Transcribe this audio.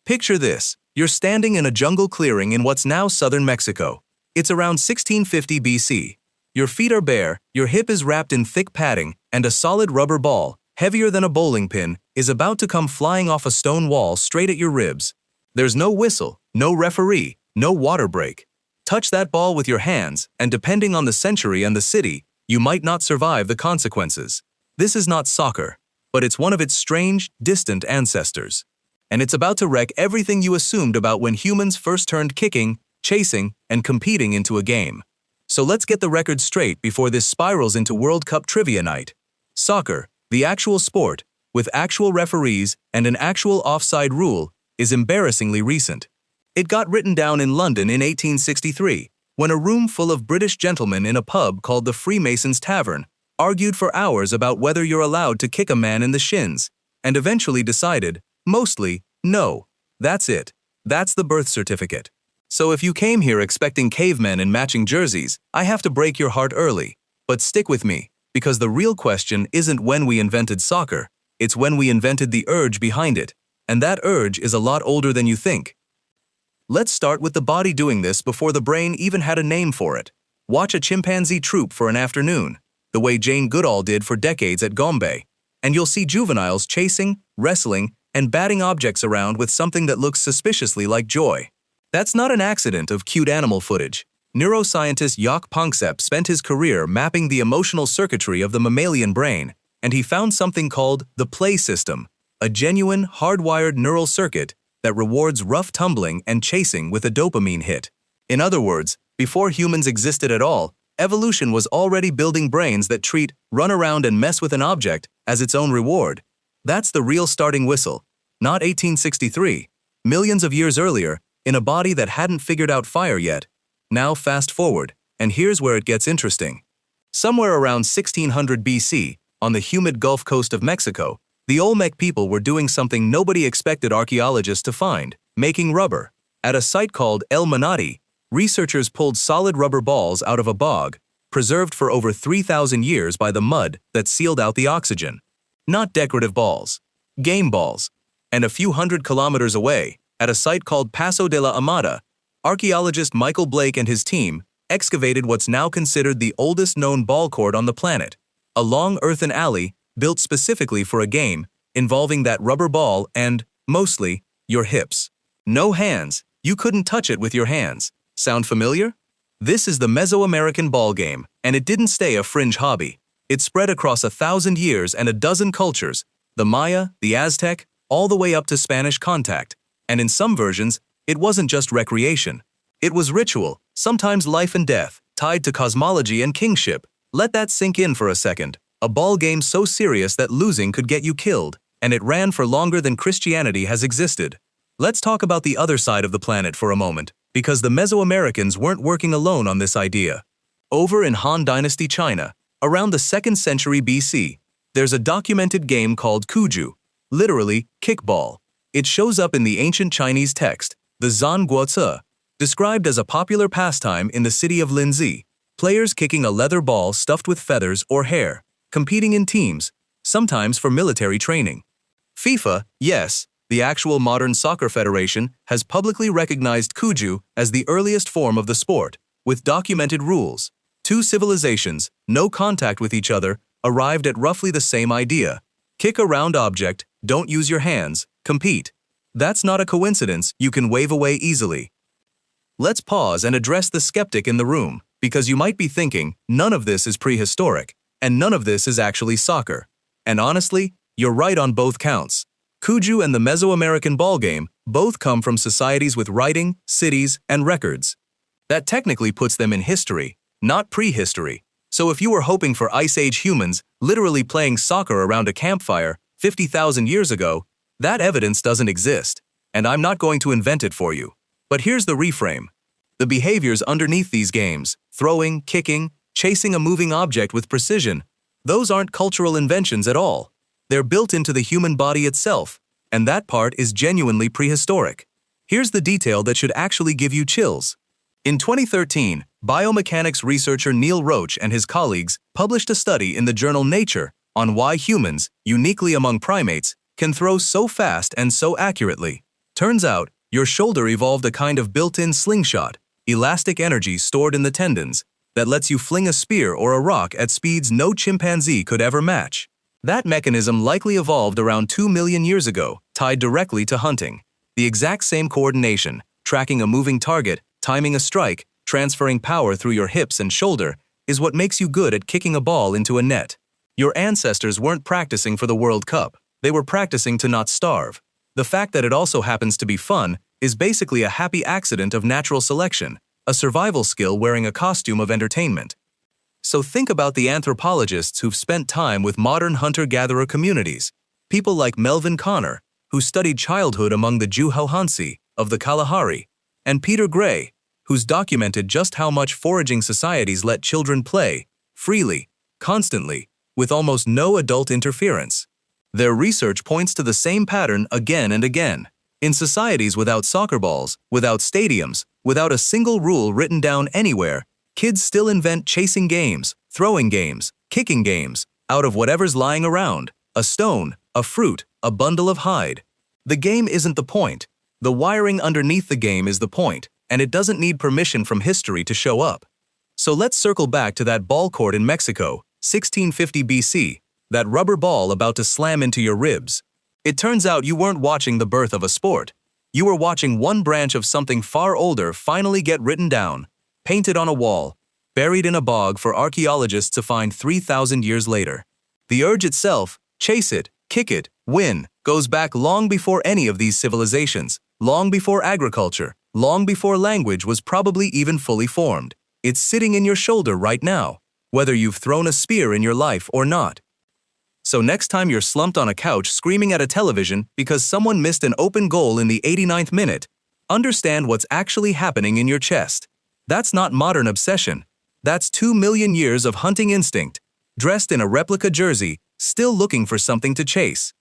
Picture this. You're standing in a jungle clearing in what's now southern Mexico. It's around 1650 BC. Your feet are bare, your hip is wrapped in thick padding, and a solid rubber ball, heavier than a bowling pin, is about to come flying off a stone wall straight at your ribs. There's no whistle, no referee, no water break. Touch that ball with your hands, and depending on the century and the city, you might not survive the consequences. This is not soccer, but it's one of its strange, distant ancestors. And it's about to wreck everything you assumed about when humans first turned kicking, chasing, and competing into a game. So let's get the record straight before this spirals into World Cup trivia night. Soccer, the actual sport, with actual referees and an actual offside rule, is embarrassingly recent. It got written down in London in 1863, when a room full of British gentlemen in a pub called the Freemasons' Tavern argued for hours about whether you're allowed to kick a man in the shins, and eventually decided, mostly, no. That's it. That's the birth certificate. So if you came here expecting cavemen in matching jerseys, I have to break your heart early. But stick with me, because the real question isn't when we invented soccer, it's when we invented the urge behind it. And that urge is a lot older than you think. Let's start with the body doing this before the brain even had a name for it. Watch a chimpanzee troop for an afternoon, the way Jane Goodall did for decades at Gombe, and you'll see juveniles chasing, wrestling, and batting objects around with something that looks suspiciously like joy. That's not an accident of cute animal footage. Neuroscientist Jaak Panksepp spent his career mapping the emotional circuitry of the mammalian brain, and he found something called the play system, a genuine, hardwired neural circuit that rewards rough tumbling and chasing with a dopamine hit. In other words, before humans existed at all, evolution was already building brains that treat, run around and mess with an object as its own reward. That's the real starting whistle, not 1863, millions of years earlier, in a body that hadn't figured out fire yet. Now fast forward, and here's where it gets interesting. Somewhere around 1600 BC, on the humid Gulf Coast of Mexico, the Olmec people were doing something nobody expected archaeologists to find, making rubber. At a site called El Manati, researchers pulled solid rubber balls out of a bog, preserved for over 3,000 years by the mud that sealed out the oxygen. Not decorative balls, game balls. And a few hundred kilometers away, at a site called Paso de la Amada, archaeologist Michael Blake and his team excavated what's now considered the oldest known ballcourt on the planet, a long earthen alley built specifically for a game involving that rubber ball and, mostly, your hips. No hands, you couldn't touch it with your hands. Sound familiar? This is the Mesoamerican ball game, and it didn't stay a fringe hobby. It spread across 1,000 years and a dozen cultures, the Maya, the Aztec, all the way up to Spanish contact. And in some versions, it wasn't just recreation. It was ritual, sometimes life and death, tied to cosmology and kingship. Let that sink in for a second. A ball game so serious that losing could get you killed, and it ran for longer than Christianity has existed. Let's talk about the other side of the planet for a moment, because the Mesoamericans weren't working alone on this idea. Over in Han Dynasty China, around the 2nd century BC, there's a documented game called cuju, literally kickball. It shows up in the ancient Chinese text, the Zhanguozi, described as a popular pastime in the city of Linzi, players kicking a leather ball stuffed with feathers or hair, competing in teams, sometimes for military training. FIFA, yes, the actual modern soccer federation, has publicly recognized cuju as the earliest form of the sport, with documented rules. Two civilizations, no contact with each other, arrived at roughly the same idea. Kick a round object, don't use your hands, compete. That's not a coincidence you can wave away easily. Let's pause and address the skeptic in the room, because you might be thinking, none of this is prehistoric, and none of this is actually soccer. And honestly, you're right on both counts. Cuju and the Mesoamerican ballgame both come from societies with writing, cities, and records. That technically puts them in history, not prehistory. So if you were hoping for Ice Age humans literally playing soccer around a campfire 50,000 years ago, that evidence doesn't exist, and I'm not going to invent it for you. But here's the reframe. The behaviors underneath these games, throwing, kicking, chasing a moving object with precision, those aren't cultural inventions at all. They're built into the human body itself, and that part is genuinely prehistoric. Here's the detail that should actually give you chills. In 2013, biomechanics researcher Neil Roach and his colleagues published a study in the journal Nature on why humans, uniquely among primates, can throw so fast and so accurately. Turns out, your shoulder evolved a kind of built-in slingshot, elastic energy stored in the tendons, that lets you fling a spear or a rock at speeds no chimpanzee could ever match. That mechanism likely evolved around 2 million years ago, tied directly to hunting. The exact same coordination, tracking a moving target, timing a strike, transferring power through your hips and shoulder, is what makes you good at kicking a ball into a net. Your ancestors weren't practicing for the World Cup. They were practicing to not starve. The fact that it also happens to be fun is basically a happy accident of natural selection, a survival skill wearing a costume of entertainment. So think about the anthropologists who've spent time with modern hunter-gatherer communities. People like Melvin Connor, who studied childhood among the Juhohansi of the Kalahari, and Peter Gray, who's documented just how much foraging societies let children play, freely, constantly, with almost no adult interference. Their research points to the same pattern again and again. In societies without soccer balls, without stadiums, without a single rule written down anywhere, kids still invent chasing games, throwing games, kicking games, out of whatever's lying around, a stone, a fruit, a bundle of hide. The game isn't the point. The wiring underneath the game is the point, and it doesn't need permission from history to show up. So let's circle back to that ballcourt in Mexico, 1650 BC, that rubber ball about to slam into your ribs. It turns out you weren't watching the birth of a sport. You were watching one branch of something far older finally get written down, painted on a wall, buried in a bog for archaeologists to find 3,000 years later. The urge itself, chase it, kick it, win, goes back long before any of these civilizations, long before agriculture, long before language was probably even fully formed. It's sitting in your shoulder right now, whether you've thrown a spear in your life or not. So next time you're slumped on a couch screaming at a television because someone missed an open goal in the 89th minute, understand what's actually happening in your chest. That's not modern obsession. That's 2 million years of hunting instinct, dressed in a replica jersey, still looking for something to chase.